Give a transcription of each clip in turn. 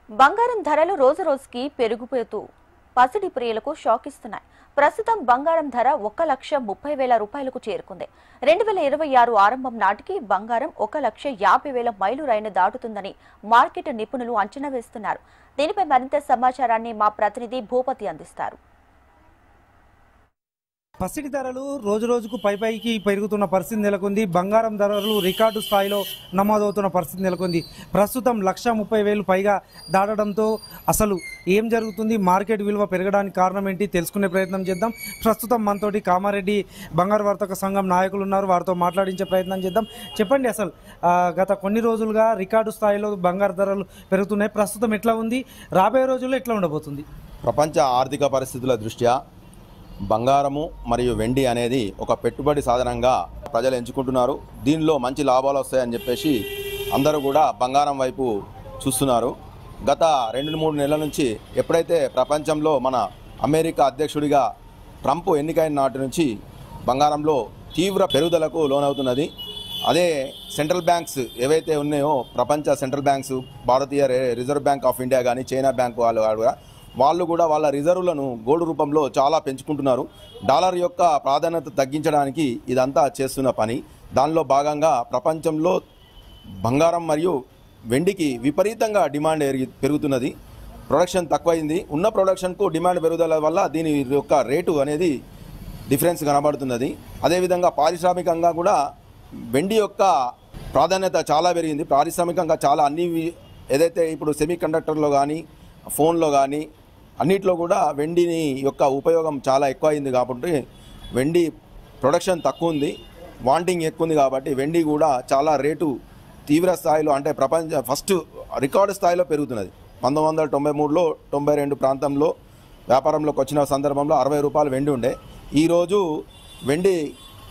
బంగారం ధరలు రోజురోజుకి పెరిగిపోతూ పసిడి ప్రియులకు షాక్ ఇస్తున్నాయి. ప్రస్తుతం బంగారం ధర 1,30,000 రూపాయలకు చేరుకుంది. 2026 ఆరంభం నాటికి బంగారం 1,50,000 మైలురాయిని దాటుతుందని మార్కెట్ నిపుణులు అంచనా వేస్తున్నారు. దీనిపై మరింత సమాచారాన్ని మా ప్రతినిధి భూపతి అందిస్తారు. పసిడి ధరలు రోజురోజుకు పైకి పెరుగుతున్న పరిస్థితి నెలకొంది. బంగారం ధరలు రికార్డు స్థాయిలో నమోదవుతున్న పరిస్థితి నెలకొంది. ప్రస్తుతం 1,30,000 పైగా దాటడంతో అసలు ఏం జరుగుతుంది, మార్కెట్ విలువ పెరగడానికి కారణం ఏంటి తెలుసుకునే ప్రయత్నం చేద్దాం. ప్రస్తుతం మనతోటి కామారెడ్డి బంగారు వర్తక సంఘం నాయకులు ఉన్నారు, వారితో మాట్లాడించే ప్రయత్నం చేద్దాం. చెప్పండి, అసలు గత కొన్ని రోజులుగా రికార్డు స్థాయిలో బంగారు ధరలు పెరుగుతున్నాయి. ప్రస్తుతం ఎట్లా ఉంది, రాబోయే రోజుల్లో ఎట్లా ఉండబోతుంది? ప్రపంచ ఆర్థిక పరిస్థితుల దృష్ట్యా బంగారము మరియు వెండి అనేది ఒక పెట్టుబడి సాధనంగా ప్రజలు ఎంచుకుంటున్నారు. దీనిలో మంచి లాభాలు వస్తాయని చెప్పేసి అందరూ కూడా బంగారం వైపు చూస్తున్నారు. గత 2-3 నెలల నుంచి ఎప్పుడైతే ప్రపంచంలో మన అమెరికా అధ్యక్షుడిగా ట్రంప్ ఎన్నికైన నాటి నుంచి బంగారంలో తీవ్ర పెరుగుదలకు లోనవుతున్నది. అదే సెంట్రల్ బ్యాంక్స్ ఏవైతే ఉన్నాయో, ప్రపంచ central banks, Bharatiya reserve bank of India కానీ, చైనా బ్యాంక్ వాళ్ళు కూడా వాళ్ళ రిజర్వులను గోల్డ్ రూపంలో చాలా పెంచుకుంటున్నారు. డాలర్ యొక్క ప్రాధాన్యత తగ్గించడానికి ఇదంతా చేస్తున్న పని. దానిలో భాగంగా ప్రపంచంలో బంగారం మరియు వెండికి విపరీతంగా డిమాండ్ పెరుగుతున్నది. ప్రొడక్షన్ తక్కువైంది. ఉన్న ప్రొడక్షన్కు డిమాండ్ పెరుగుదల వల్ల దీని యొక్క రేటు అనేది డిఫరెన్స్ కనబడుతున్నది. అదేవిధంగా పారిశ్రామికంగా కూడా వెండి యొక్క ప్రాధాన్యత చాలా పెరిగింది. పారిశ్రామికంగా చాలా అన్ని ఏదైతే ఇప్పుడు సెమీ కండక్టర్లో కానీ, ఫోన్లో కానీ అన్నిట్లో కూడా వెండిని యొక్క ఉపయోగం చాలా ఎక్కువ అయింది. కాబట్టి వెండి ప్రొడక్షన్ తక్కువ ఉంది, వాంటింగ్ ఎక్కువ ఉంది. కాబట్టి వెండి కూడా చాలా రేటు తీవ్ర స్థాయిలో, అంటే ఫస్ట్ రికార్డు స్థాయిలో పెరుగుతున్నది. 1993లో 92 ప్రాంతంలో వ్యాపారంలోకి వచ్చిన సందర్భంలో 60 రూపాయలు వెండి ఉండే. ఈరోజు వెండి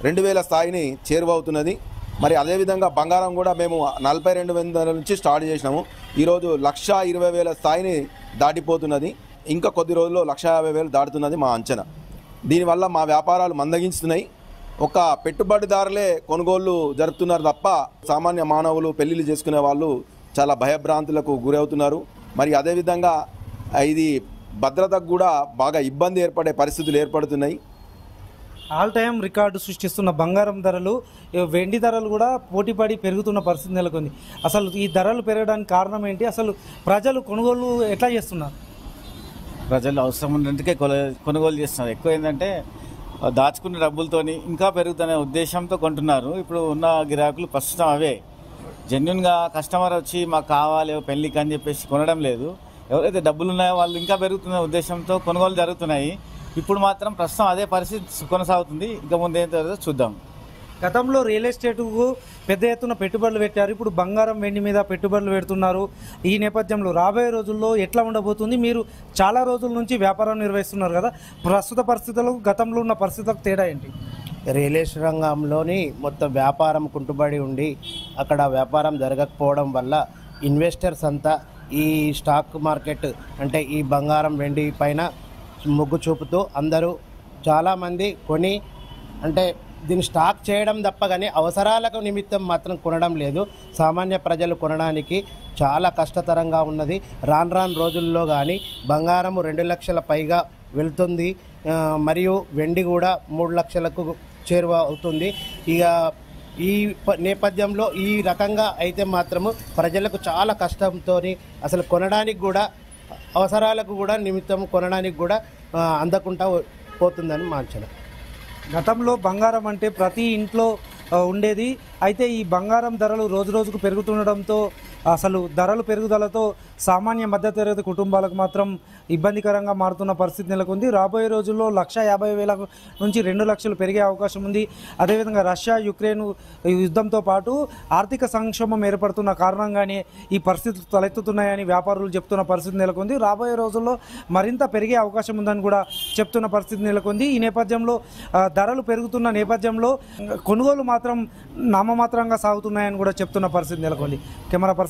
2,000 స్థాయిని చేరువవుతున్నది. మరి అదేవిధంగా బంగారం కూడా మేము 42,000 నుంచి స్టార్ట్ చేసినాము. ఈరోజు 1,20,000 స్థాయిని దాటిపోతున్నది. ఇంకా కొద్ది రోజుల్లో 1,50,000 దాటుతున్నది మా అంచనా. దీనివల్ల మా వ్యాపారాలు మందగించుతున్నాయి. ఒక పెట్టుబడిదారులే కొనుగోళ్లు జరుపుతున్నారు తప్ప సామాన్య మానవులు, పెళ్లిళ్ళు చేసుకునే వాళ్ళు చాలా భయభ్రాంతులకు గురవుతున్నారు. మరి అదేవిధంగా ఇది భద్రతకు కూడా బాగా ఇబ్బంది ఏర్పడే పరిస్థితులు ఏర్పడుతున్నాయి. ఆల్ టైమ్ రికార్డు సృష్టిస్తున్న బంగారం ధరలు, వెండి ధరలు కూడా పోటీపడి పెరుగుతున్న పరిస్థితి నెలకొంది. అసలు ఈ ధరలు పెరగడానికి కారణం ఏంటి? అసలు ప్రజలు కొనుగోలు ఎట్లా చేస్తున్నారు? ప్రజలు అవసరం ఉన్నందుకే కొనుగోలు చేస్తున్నారు. ఎక్కువ ఏంటంటే దాచుకున్న డబ్బులతోని ఇంకా పెరుగుతున్న ఉద్దేశంతో కొంటున్నారు. ఇప్పుడు ఉన్న గిరాకులు ప్రస్తుతం అవే. జెన్యున్గా కస్టమర్ వచ్చి మాకు కావాలి పెళ్ళికి అని చెప్పేసి కొనడం లేదు. ఎవరైతే డబ్బులు ఉన్నాయో వాళ్ళు ఇంకా పెరుగుతున్న ఉద్దేశంతో కొనుగోలు జరుగుతున్నాయి. ఇప్పుడు మాత్రం ప్రస్తుతం అదే పరిస్థితి కొనసాగుతుంది. ఇంకా ముందు ఏం జరుగుతుందో చూద్దాం. గతంలో రియల్ ఎస్టేట్కు పెద్ద ఎత్తున పెట్టుబడులు పెట్టారు. ఇప్పుడు బంగారం, వెండి మీద పెట్టుబడులు పెడుతున్నారు. ఈ నేపథ్యంలో రాబోయే రోజుల్లో ఎట్లా ఉండబోతుంది? మీరు చాలా రోజుల నుంచి వ్యాపారం నిర్వహిస్తున్నారు కదా, ప్రస్తుత పరిస్థితులకు గతంలో ఉన్న పరిస్థితులకు తేడా ఏంటి? రియల్ ఎస్టేట్ రంగంలోని మొత్తం వ్యాపారం కుంటుబడి ఉండి అక్కడ వ్యాపారం జరగకపోవడం వల్ల ఇన్వెస్టర్స్ అంతా ఈ స్టాక్ మార్కెట్ అంటే ఈ బంగారం, వెండి పైన మొగ్గు చూపుతూ అందరూ చాలామంది కొని, అంటే దీన్ని స్టాక్ చేయడం తప్ప కానీ అవసరాలకు నిమిత్తం మాత్రం కొనడం లేదు. సామాన్య ప్రజలు కొనడానికి చాలా కష్టతరంగా ఉన్నది. రాను రోజుల్లో కానీ బంగారము 2 లక్షల పైగా వెళ్తుంది, మరియు వెండి కూడా 3 లక్షలకు చేరువ అవుతుంది. ఇక ఈ నేపథ్యంలో ఈ రకంగా అయితే మాత్రము ప్రజలకు చాలా కష్టంతో అసలు కొనడానికి కూడా, అవసరాలకు కూడా నిమిత్తం కొనడానికి కూడా అందకుండా పోతుందని మా అంచనా. గతంలో బంగారం అంటే ప్రతి ఇంట్లో ఉండేది. అయితే ఈ బంగారం ధరలు రోజురోజుకు పెరుగుతుండడంతో, అసలు ధరలు పెరుగుదలతో సామాన్య మధ్యతరగతి కుటుంబాలకు మాత్రం ఇబ్బందికరంగా మారుతున్న పరిస్థితి నెలకొంది. రాబోయే రోజుల్లో 1,50,000 నుంచి 2 లక్షలు పెరిగే అవకాశం ఉంది. అదేవిధంగా రష్యా యుక్రెయిన్ యుద్ధంతో పాటు ఆర్థిక సంక్షోభం ఏర్పడుతున్న కారణంగానే ఈ పరిస్థితులు తలెత్తుతున్నాయని వ్యాపారులు చెప్తున్న పరిస్థితి నెలకొంది. రాబోయే రోజుల్లో మరింత పెరిగే అవకాశం ఉందని కూడా చెప్తున్న పరిస్థితి నెలకొంది. ఈ నేపథ్యంలో ధరలు పెరుగుతున్న నేపథ్యంలో కొనుగోలు మాత్రం నామమాత్రంగా సాగుతున్నాయని కూడా చెప్తున్న పరిస్థితి నెలకొంది. Camera person